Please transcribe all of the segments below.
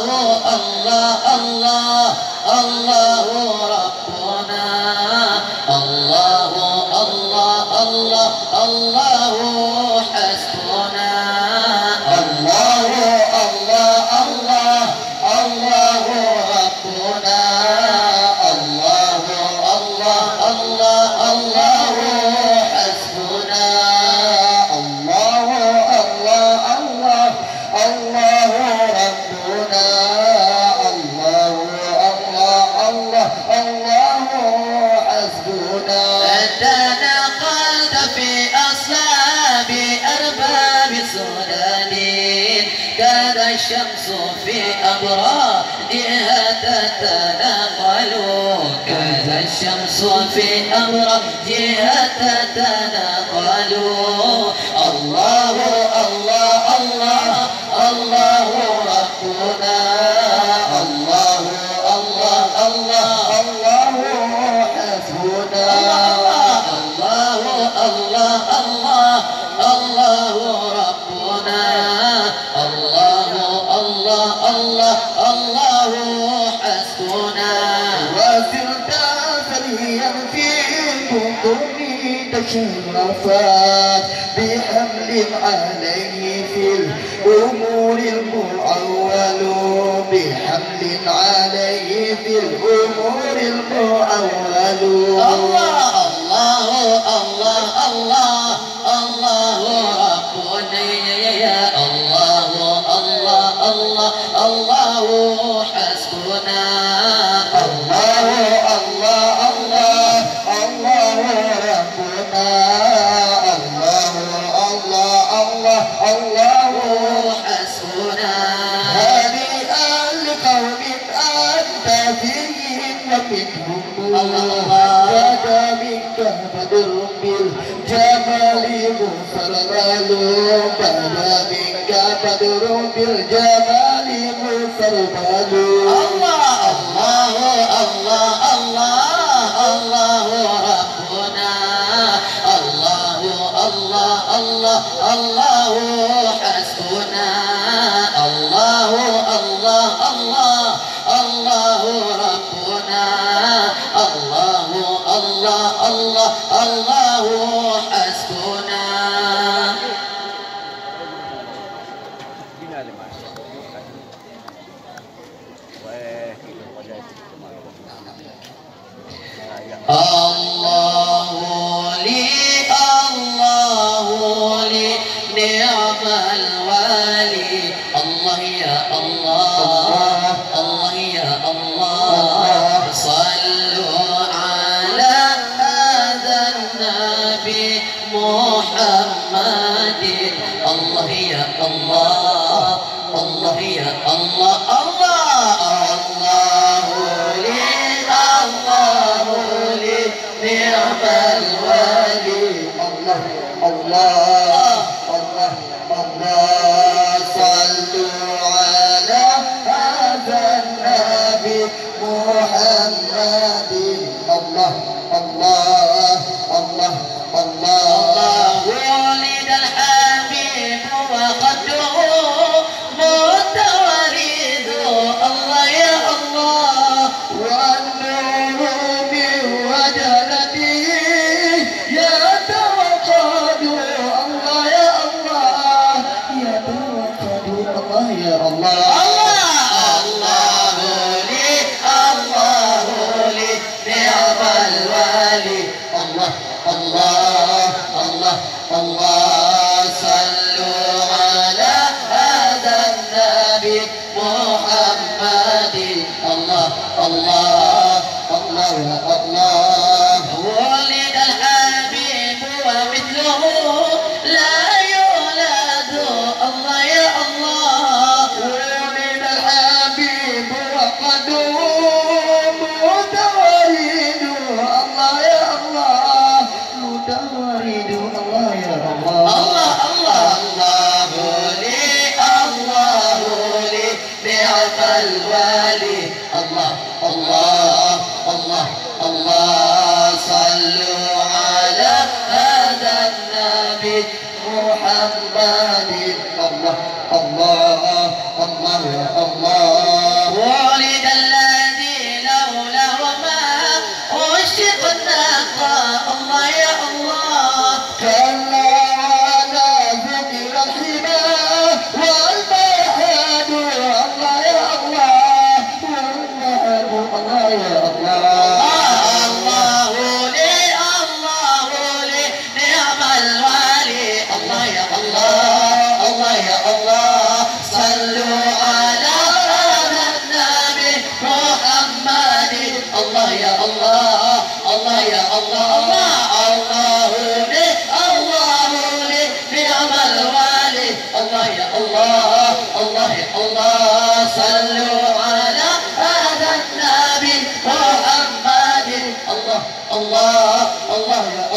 الله الله الله ربنا الله الله الله الله حسبنا الله الله الله الله ربنا الله الله الله الله حسبنا الله الله الله الله ربنا الله الله الله الله حسبنا تناقلت في أصحاب أرباب سودانين كان الشمس في أبراجها تتناقل كان الشمس في أبراجها تتناقل الله الله الله الله ربنا الله الله الله الله حسبنا الله الله الله الله ربنا الله الله الله الله حسبنا وسرت سريا في بطون تشرفات بحمل عليه في الأمور المعول بحمل عليه في الأمور المعول الله الله الله الله الله ربنا يا الله الله الله الله حسبنا الله الله الله الله ربنا الله الله الله الله حسبنا هنيئا لقوم أنت فيهم ومنهم بدا منك بدر بالجمال مسرمل بدا منك بدر بالجمال مسرمل الله الله الله الله الله ربنا الله الله الله الله حسبنا الله الله الله الله ربنا الله الله الله الله حسبنا الله لي الله لي نعم الوالي الله يا الله الله يا الله صلوا على هذا النبي محمد الله يا الله الله يا الله الله الله لي الله لي نعم الوالي الله الله الله الله صلوا على هذا النبي محمد الله الله الله الله ولد الحبيب وقده متوارد الله يا الله والنور من وجنته يتوقد الله يا الله يتوقد الله يا الله الله لي الله لي نعم الوالي الله الله الله الله صلوا على هذا النبي محمد الله الله الله الله ولد الحبيب ومثله لا يولد الله يا الله ولد الحبيب وقده متوارد الله يا الله متوارد الله يا الله الله الله الله لي الله لي نعم الوالي الله الله الله الله صلوا على هذا النبي محمد الله الله الله الله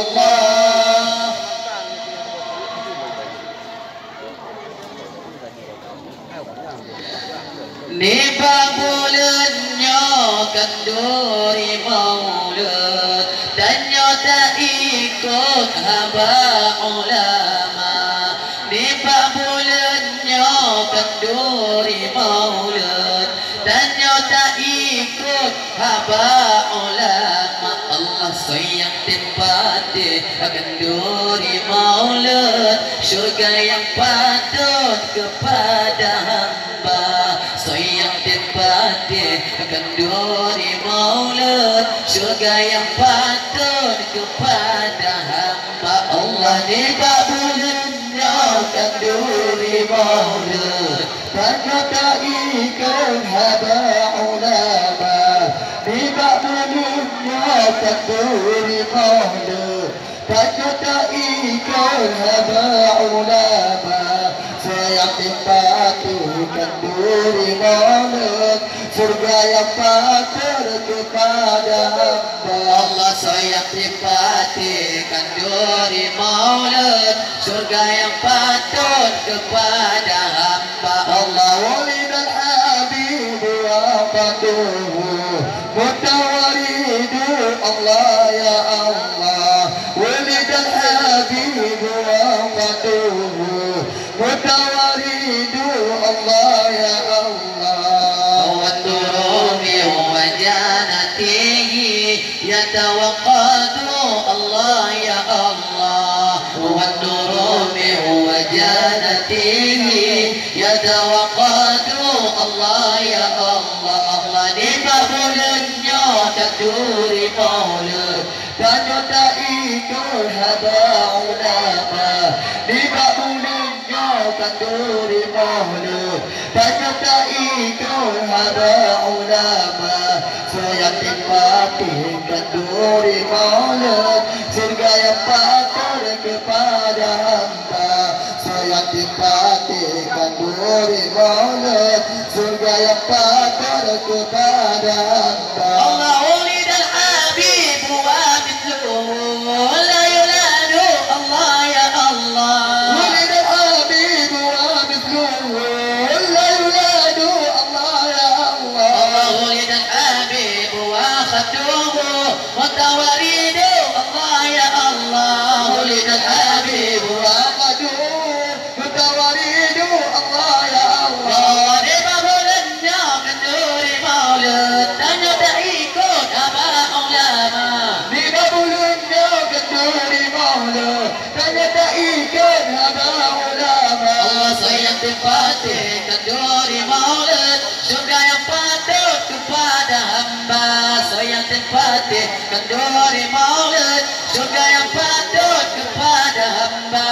Allah. Nipa bulannya kenduri maulud dan nyata ikut haba ulama. Nipa bulannya kenduri maulud dan nyata ikut haba ulama. Allah sayang tempati kenduri maulud, syurga yang patut kepada hamba. Sayang tempati kenduri maulud, syurga yang patut kepada hamba. Allah dikabulnya kenduri maulud, ternyata ikan haba ulama. Dikabulnya kenduri maulud, ternyata ikan haba ulama. Sayang tempati kenduri maulud, surga yang patut kepada hamba. Allah sayang tempati kenduri maulud, surga yang patut kepada hamba. Allah walidal habib wa fatuhu mutawaridu. Allah ya Allah walidal habib wa fatuhu mutawaridu. Allah ya Allah والنور وجنته يتوقد. الله يا الله والنور وجنته يتوقد. الله يا الله. Allah dikabulnya kenduri maulud dan nyata ikut haba ulama. Dikabulnya kenduri maulud dan nyata ikut haba ulama. Sayang tempati kenduri maulud, surga yang patut kepada hamba. Sayang tempati kenduri maulud, surga yang patut kepada hamba. Allah ulidal habib wa mithluhu la yuladu. Allah ya Allah ulidal habib wa mithluhu la yuladu. Allah ya Allah. Allah ulidal habib wa khatuhu mutawaridu. Allah ya Allah ulidal habib wa khatuhu mutawaridu. Allah ya Allah. Dikabulnya kenduri maulud dan nyata ikut haba ulama. Dikabulnya kenduri maulud dan nyata ikut haba ulama. Allah sayang tempati kenduri maulud, surga yang patut kepada hamba. Sayang tempati kenduri maulud, surga yang patut kepada hamba.